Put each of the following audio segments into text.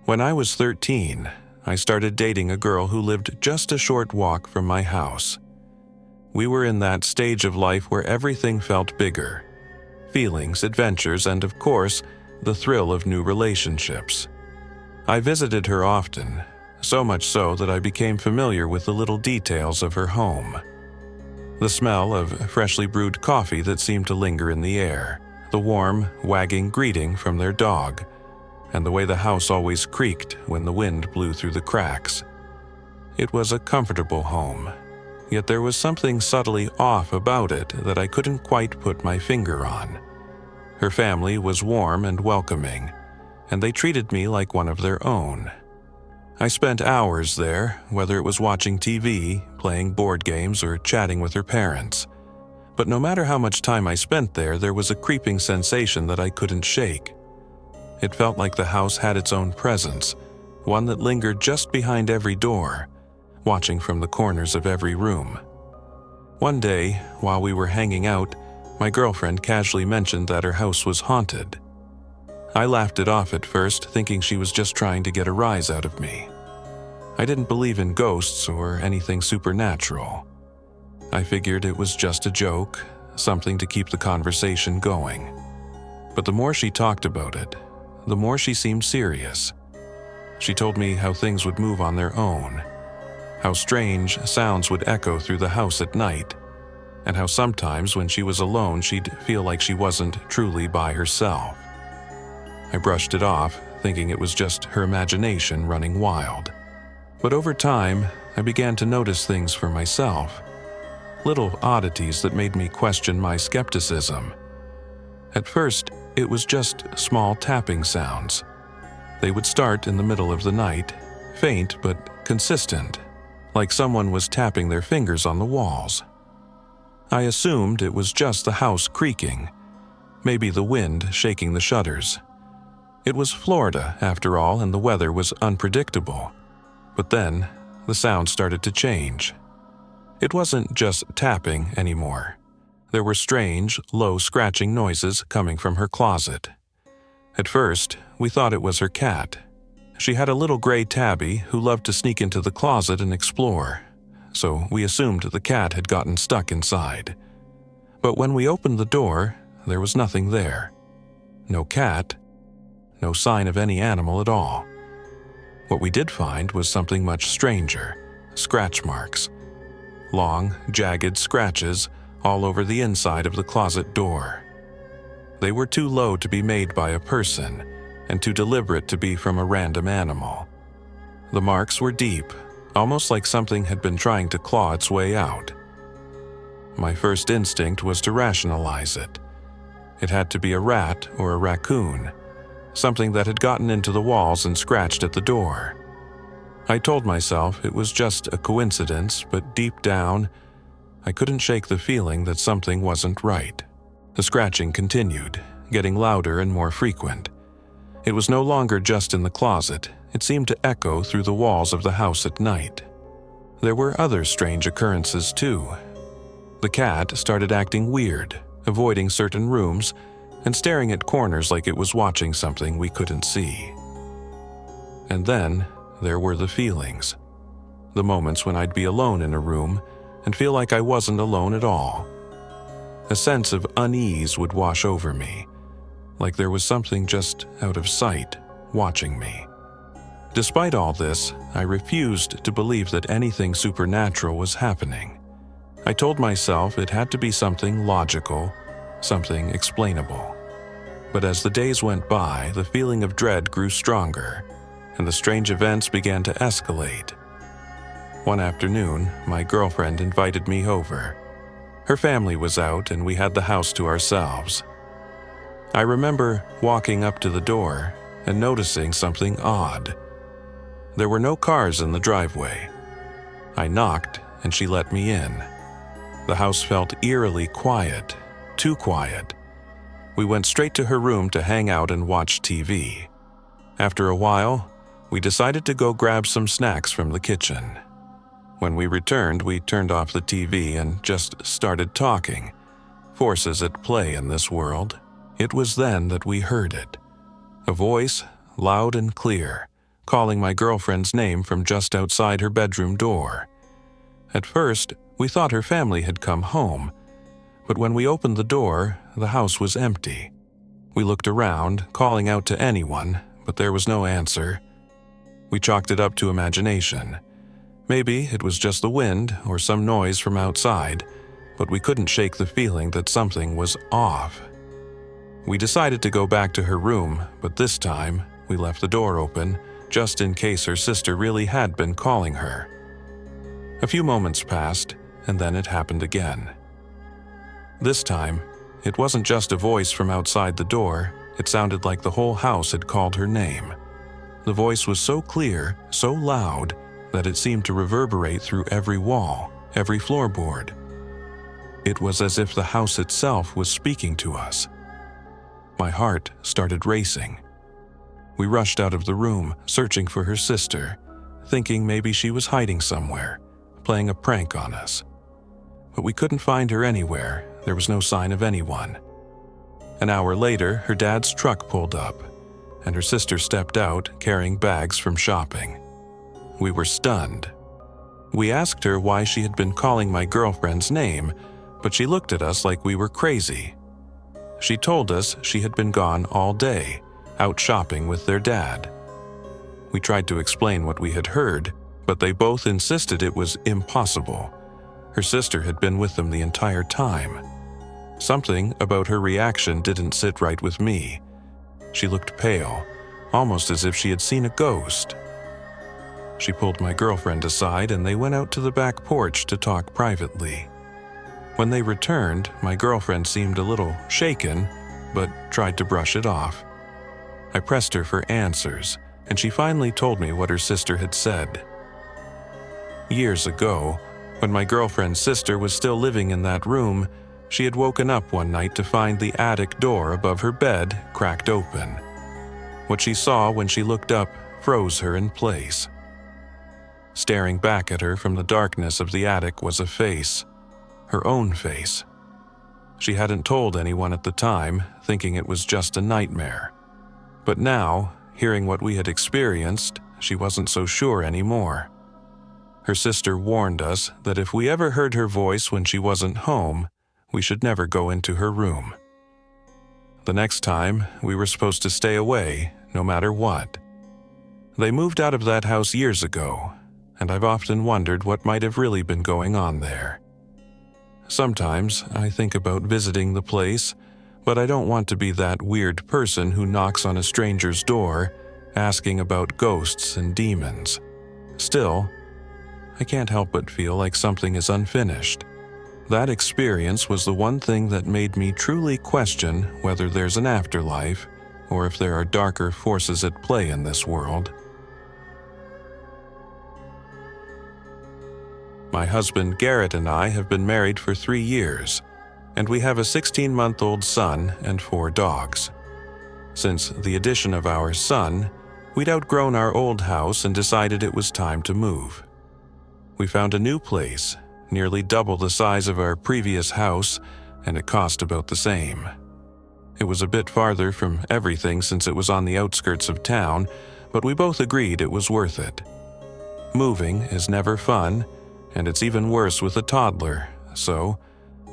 When I was 13, I started dating a girl who lived just a short walk from my house. We were in that stage of life where everything felt bigger. Feelings, adventures, and of course, the thrill of new relationships. I visited her often, so much so that I became familiar with the little details of her home. The smell of freshly brewed coffee that seemed to linger in the air, the warm, wagging greeting from their dog, and the way the house always creaked when the wind blew through the cracks. It was a comfortable home, yet there was something subtly off about it that I couldn't quite put my finger on. Her family was warm and welcoming, and they treated me like one of their own. I spent hours there, whether it was watching TV, playing board games, or chatting with her parents. But no matter how much time I spent there was a creeping sensation that I couldn't shake. It felt like the house had its own presence, one that lingered just behind every door, watching from the corners of every room. One day, while we were hanging out, my girlfriend casually mentioned that her house was haunted. I laughed it off at first, thinking she was just trying to get a rise out of me. I didn't believe in ghosts or anything supernatural. I figured it was just a joke, something to keep the conversation going. But the more she talked about it, the more she seemed serious. She told me how things would move on their own, how strange sounds would echo through the house at night, and how sometimes when she was alone she'd feel like she wasn't truly by herself. I brushed it off, thinking it was just her imagination running wild. But over time, I began to notice things for myself. Little oddities that made me question my skepticism. At first, it was just small tapping sounds. They would start in the middle of the night, faint but consistent, like someone was tapping their fingers on the walls. I assumed it was just the house creaking, maybe the wind shaking the shutters. It was Florida, after all, and the weather was unpredictable. But then, the sound started to change. It wasn't just tapping anymore. There were strange, low scratching noises coming from her closet. At first, we thought it was her cat. She had a little gray tabby who loved to sneak into the closet and explore, so we assumed the cat had gotten stuck inside. But when we opened the door, there was nothing there. No cat, no sign of any animal at all. What we did find was something much stranger: scratch marks. Long, jagged scratches all over the inside of the closet door. They were too low to be made by a person, and too deliberate to be from a random animal. The marks were deep, almost like something had been trying to claw its way out. My first instinct was to rationalize it. It had to be a rat or a raccoon, something that had gotten into the walls and scratched at the door. I told myself it was just a coincidence, but deep down, I couldn't shake the feeling that something wasn't right. The scratching continued, getting louder and more frequent. It was no longer just in the closet. It seemed to echo through the walls of the house at night. There were other strange occurrences too. The cat started acting weird, avoiding certain rooms and staring at corners like it was watching something we couldn't see. And then there were the feelings. The moments when I'd be alone in a room and feel like I wasn't alone at all. A sense of unease would wash over me, like there was something just out of sight, watching me. Despite all this, I refused to believe that anything supernatural was happening. I told myself it had to be something logical, something explainable. But as the days went by, the feeling of dread grew stronger, and the strange events began to escalate. One afternoon, my girlfriend invited me over. Her family was out, and we had the house to ourselves. I remember walking up to the door and noticing something odd. There were no cars in the driveway. I knocked, and she let me in. The house felt eerily quiet, too quiet. We went straight to her room to hang out and watch TV. After a while, we decided to go grab some snacks from the kitchen. When we returned, we turned off the TV and just started talking. Forces at play in this world. It was then that we heard it. A voice, loud and clear, calling my girlfriend's name from just outside her bedroom door. At first, we thought her family had come home, but when we opened the door, the house was empty. We looked around, calling out to anyone, but there was no answer. We chalked it up to imagination. Maybe it was just the wind or some noise from outside, but we couldn't shake the feeling that something was off. We decided to go back to her room, but this time we left the door open, just in case her sister really had been calling her. A few moments passed, and then it happened again. This time, it wasn't just a voice from outside the door, it sounded like the whole house had called her name. The voice was so clear, so loud, that it seemed to reverberate through every wall, every floorboard. It was as if the house itself was speaking to us. My heart started racing. We rushed out of the room, searching for her sister, thinking maybe she was hiding somewhere, playing a prank on us. But we couldn't find her anywhere. There was no sign of anyone. An hour later, her dad's truck pulled up, and her sister stepped out carrying bags from shopping. We were stunned. We asked her why she had been calling my girlfriend's name, but she looked at us like we were crazy. She told us she had been gone all day, out shopping with their dad. We tried to explain what we had heard, but they both insisted it was impossible. Her sister had been with them the entire time. Something about her reaction didn't sit right with me. She looked pale, almost as if she had seen a ghost. She pulled my girlfriend aside and they went out to the back porch to talk privately. When they returned, my girlfriend seemed a little shaken, but tried to brush it off. I pressed her for answers, and she finally told me what her sister had said. Years ago, when my girlfriend's sister was still living in that room, she had woken up one night to find the attic door above her bed cracked open. What she saw when she looked up froze her in place. Staring back at her from the darkness of the attic was a face, her own face. She hadn't told anyone at the time, thinking it was just a nightmare. But now, hearing what we had experienced, she wasn't so sure anymore. Her sister warned us that if we ever heard her voice when she wasn't home, we should never go into her room. The next time, we were supposed to stay away, no matter what. They moved out of that house years ago, and I've often wondered what might have really been going on there. Sometimes I think about visiting the place, but I don't want to be that weird person who knocks on a stranger's door, asking about ghosts and demons. Still, I can't help but feel like something is unfinished. That experience was the one thing that made me truly question whether there's an afterlife or if there are darker forces at play in this world. My husband Garrett and I have been married for 3 years, and we have a 16-month-old son and 4 dogs. Since the addition of our son, we'd outgrown our old house and decided it was time to move. We found a new place, nearly double the size of our previous house, and it cost about the same. It was a bit farther from everything since it was on the outskirts of town, but we both agreed it was worth it. Moving is never fun, and it's even worse with a toddler, so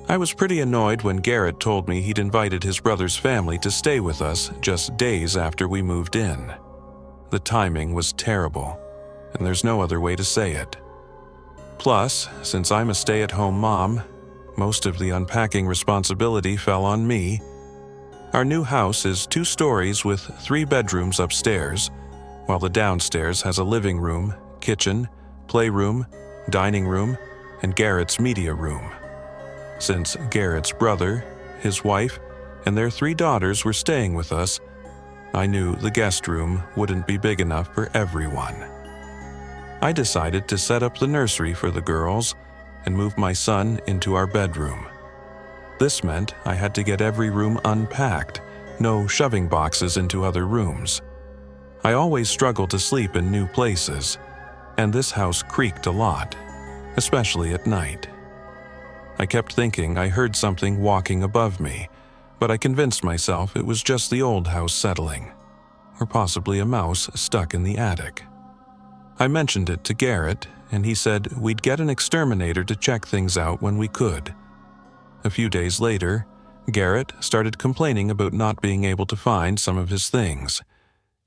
I was pretty annoyed when Garrett told me he'd invited his brother's family to stay with us just days after we moved in. The timing was terrible, and there's no other way to say it. Plus, since I'm a stay-at-home mom, most of the unpacking responsibility fell on me. Our new house is 2 stories with 3 bedrooms upstairs, while the downstairs has a living room, kitchen, playroom, dining room, and Garrett's media room. Since Garrett's brother, his wife, and their 3 daughters were staying with us, I knew the guest room wouldn't be big enough for everyone. I decided to set up the nursery for the girls and move my son into our bedroom. This meant I had to get every room unpacked, no shoving boxes into other rooms. I always struggle to sleep in new places, and this house creaked a lot, especially at night. I kept thinking I heard something walking above me, but I convinced myself it was just the old house settling. or possibly a mouse stuck in the attic. I mentioned it to Garrett, and he said we'd get an exterminator to check things out when we could. A few days later, Garrett started complaining about not being able to find some of his things: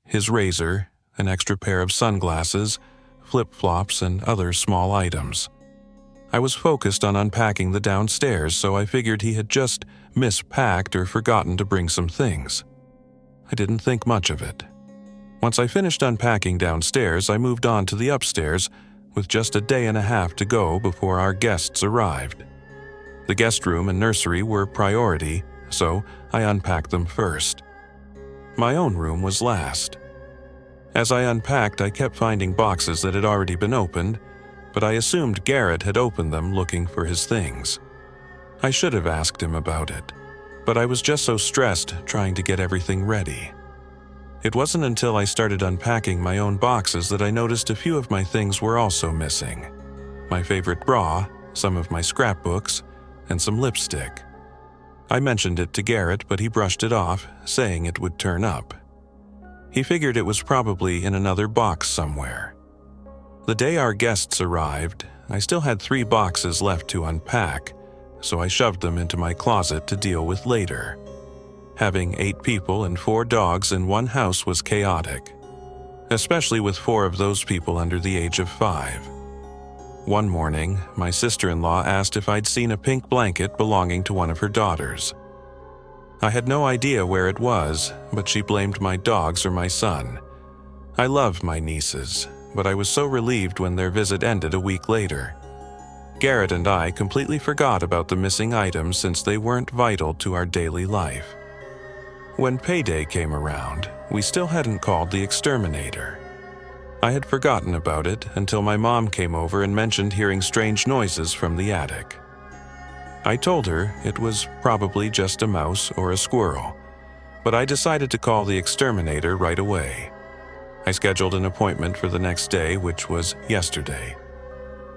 his razor, an extra pair of sunglasses, flip-flops, and other small items. I was focused on unpacking the downstairs, so I figured he had just mispacked or forgotten to bring some things. I didn't think much of it. Once I finished unpacking downstairs, I moved on to the upstairs, with just a day and a half to go before our guests arrived. The guest room and nursery were priority, so I unpacked them first. My own room was last. As I unpacked, I kept finding boxes that had already been opened, but I assumed Garrett had opened them looking for his things. I should have asked him about it, but I was just so stressed trying to get everything ready. It wasn't until I started unpacking my own boxes that I noticed a few of my things were also missing: my favorite bra, some of my scrapbooks, and some lipstick. I mentioned it to Garrett, but he brushed it off, saying it would turn up. He figured it was probably in another box somewhere. The day our guests arrived, I still had 3 boxes left to unpack, so I shoved them into my closet to deal with later. Having 8 people and 4 dogs in one house was chaotic, especially with 4 of those people under the age of 5. One morning, my sister-in-law asked if I'd seen a pink blanket belonging to one of her daughters. I had no idea where it was, but she blamed my dogs or my son. I love my nieces, but I was so relieved when their visit ended a week later. Garrett and I completely forgot about the missing items since they weren't vital to our daily life. When payday came around, we still hadn't called the exterminator. I had forgotten about it until my mom came over and mentioned hearing strange noises from the attic. I told her it was probably just a mouse or a squirrel, but I decided to call the exterminator right away. I scheduled an appointment for the next day, which was yesterday.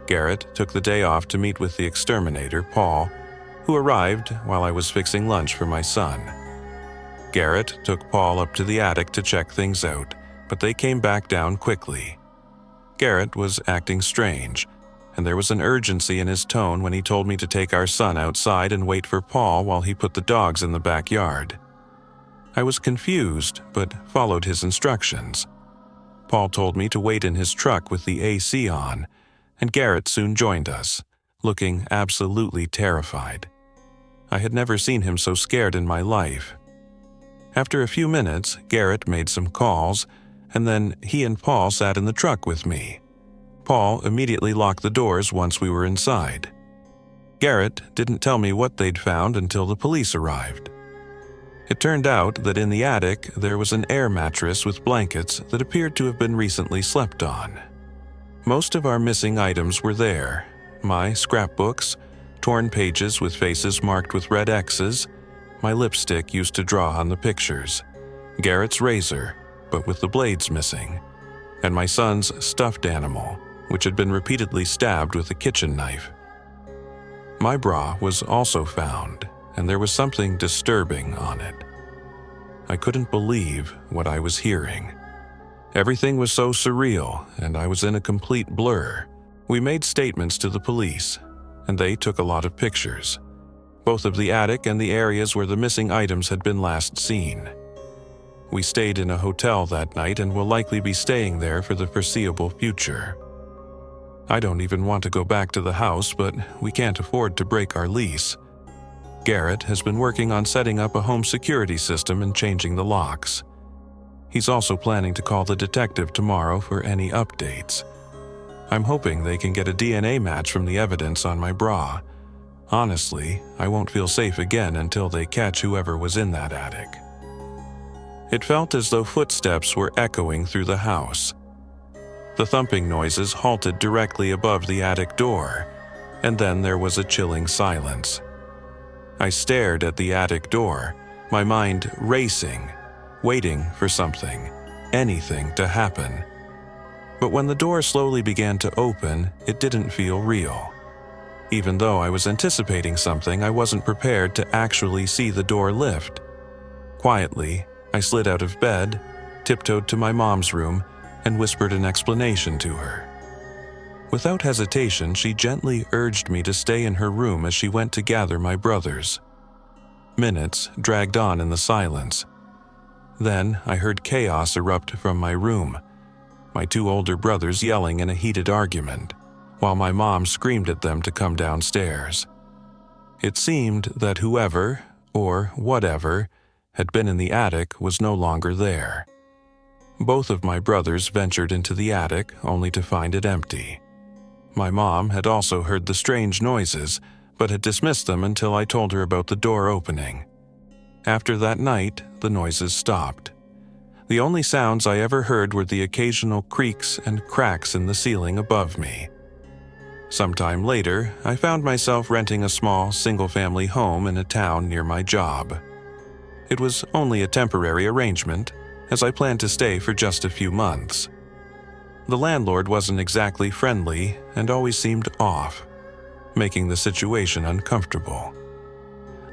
Garrett took the day off to meet with the exterminator, Paul, who arrived while I was fixing lunch for my son. Garrett took Paul up to the attic to check things out, but they came back down quickly. Garrett was acting strange, and there was an urgency in his tone when he told me to take our son outside and wait for Paul while he put the dogs in the backyard. I was confused, but followed his instructions. Paul told me to wait in his truck with the AC on, and Garrett soon joined us, looking absolutely terrified. I had never seen him so scared in my life. After a few minutes, Garrett made some calls, and then he and Paul sat in the truck with me. Paul immediately locked the doors once we were inside. Garrett didn't tell me what they'd found until the police arrived. It turned out that in the attic there was an air mattress with blankets that appeared to have been recently slept on. Most of our missing items were there: my scrapbooks, torn pages with faces marked with red X's, my lipstick used to draw on the pictures, Garrett's razor, but with the blades missing, and my son's stuffed animal, which had been repeatedly stabbed with a kitchen knife. My bra was also found, and there was something disturbing on it. I couldn't believe what I was hearing. Everything was so surreal, and I was in a complete blur. We made statements to the police, and they took a lot of pictures, both of the attic and the areas where the missing items had been last seen. We stayed in a hotel that night and will likely be staying there for the foreseeable future. I don't even want to go back to the house, but we can't afford to break our lease. Garrett has been working on setting up a home security system and changing the locks. He's also planning to call the detective tomorrow for any updates. I'm hoping they can get a DNA match from the evidence on my bra. Honestly, I won't feel safe again until they catch whoever was in that attic. It felt as though footsteps were echoing through the house. The thumping noises halted directly above the attic door, and then there was a chilling silence. I stared at the attic door, my mind racing, waiting for something, anything to happen. But when the door slowly began to open, it didn't feel real. Even though I was anticipating something, I wasn't prepared to actually see the door lift. Quietly, I slid out of bed, tiptoed to my mom's room and whispered an explanation to her. Without hesitation, she gently urged me to stay in her room as she went to gather my brothers. Minutes dragged on in the silence. Then I heard chaos erupt from my room, my two older brothers yelling in a heated argument, while my mom screamed at them to come downstairs. It seemed that whoever, or whatever, had been in the attic was no longer there. Both of my brothers ventured into the attic only to find it empty. My mom had also heard the strange noises, but had dismissed them until I told her about the door opening. After that night, the noises stopped. The only sounds I ever heard were the occasional creaks and cracks in the ceiling above me. Sometime later, I found myself renting a small, single-family home in a town near my job. It was only a temporary arrangement, as I planned to stay for just a few months. The landlord wasn't exactly friendly and always seemed off, making the situation uncomfortable.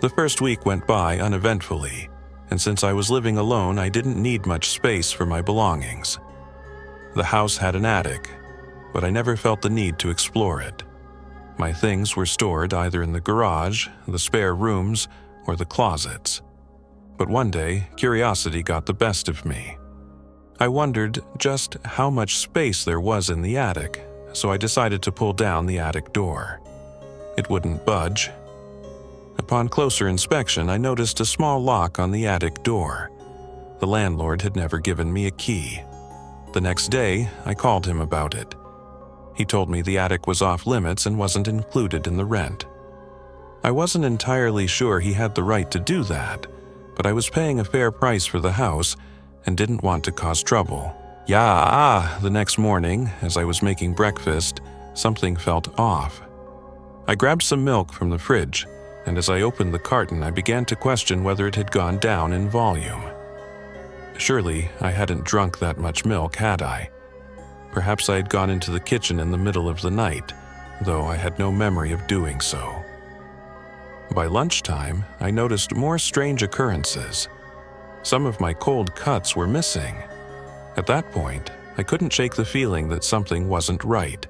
The first week went by uneventfully, and since I was living alone, I didn't need much space for my belongings. The house had an attic, but I never felt the need to explore it. My things were stored either in the garage, the spare rooms, or the closets. But one day, curiosity got the best of me. I wondered just how much space there was in the attic, so I decided to pull down the attic door. It wouldn't budge. Upon closer inspection, I noticed a small lock on the attic door. The landlord had never given me a key. The next day, I called him about it. He told me the attic was off limits and wasn't included in the rent. I wasn't entirely sure he had the right to do that, but I was paying a fair price for the house and didn't want to cause trouble. The next morning, as I was making breakfast, something felt off. I grabbed some milk from the fridge, and as I opened the carton, I began to question whether it had gone down in volume. Surely, I hadn't drunk that much milk, had I? Perhaps I had gone into the kitchen in the middle of the night, though I had no memory of doing so. By lunchtime, I noticed more strange occurrences. Some of my cold cuts were missing. At that point, I couldn't shake the feeling that something wasn't right.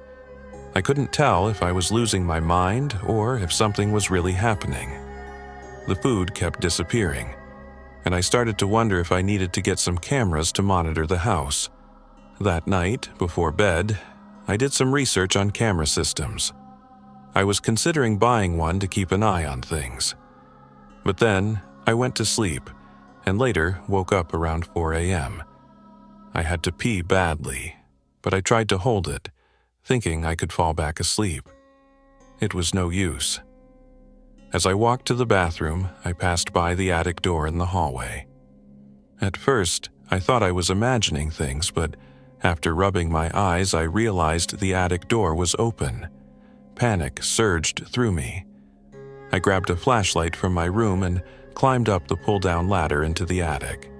I couldn't tell if I was losing my mind or if something was really happening. The food kept disappearing, and I started to wonder if I needed to get some cameras to monitor the house. That night, before bed, I did some research on camera systems. I was considering buying one to keep an eye on things. But then, I went to sleep, and later woke up around 4 a.m. I had to pee badly, but I tried to hold it, thinking I could fall back asleep. It was no use. As I walked to the bathroom, I passed by the attic door in the hallway. At first, I thought I was imagining things, but after rubbing my eyes, I realized the attic door was open. Panic surged through me. I grabbed a flashlight from my room and climbed up the pull-down ladder into the attic.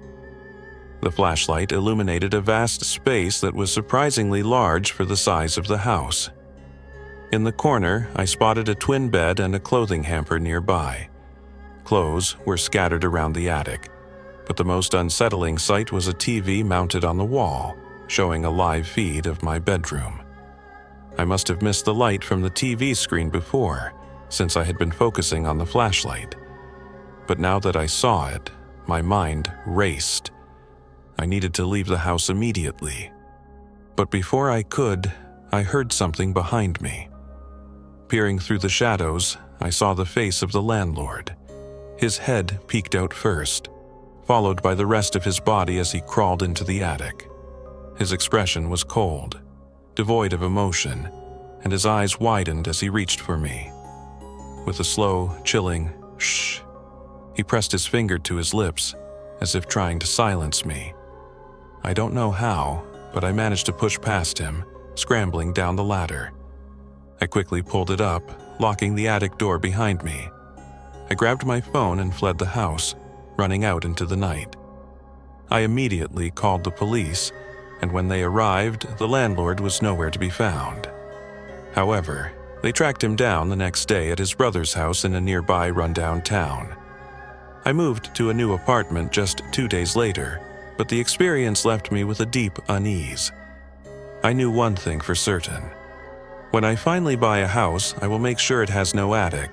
The flashlight illuminated a vast space that was surprisingly large for the size of the house. In the corner, I spotted a twin bed and a clothing hamper nearby. Clothes were scattered around the attic, but the most unsettling sight was a TV mounted on the wall, showing a live feed of my bedroom. I must have missed the light from the TV screen before, since I had been focusing on the flashlight. But now that I saw it, my mind raced. I needed to leave the house immediately. But before I could, I heard something behind me. Peering through the shadows, I saw the face of the landlord. His head peeked out first, followed by the rest of his body as he crawled into the attic. His expression was cold, devoid of emotion, and his eyes widened as he reached for me. With a slow, chilling shh, he pressed his finger to his lips, as if trying to silence me. I don't know how, but I managed to push past him, scrambling down the ladder. I quickly pulled it up, locking the attic door behind me. I grabbed my phone and fled the house, running out into the night. I immediately called the police, and when they arrived, the landlord was nowhere to be found. However, they tracked him down the next day at his brother's house in a nearby rundown town. I moved to a new apartment just 2 days later, but the experience left me with a deep unease. I knew one thing for certain. When I finally buy a house, I will make sure it has no attic.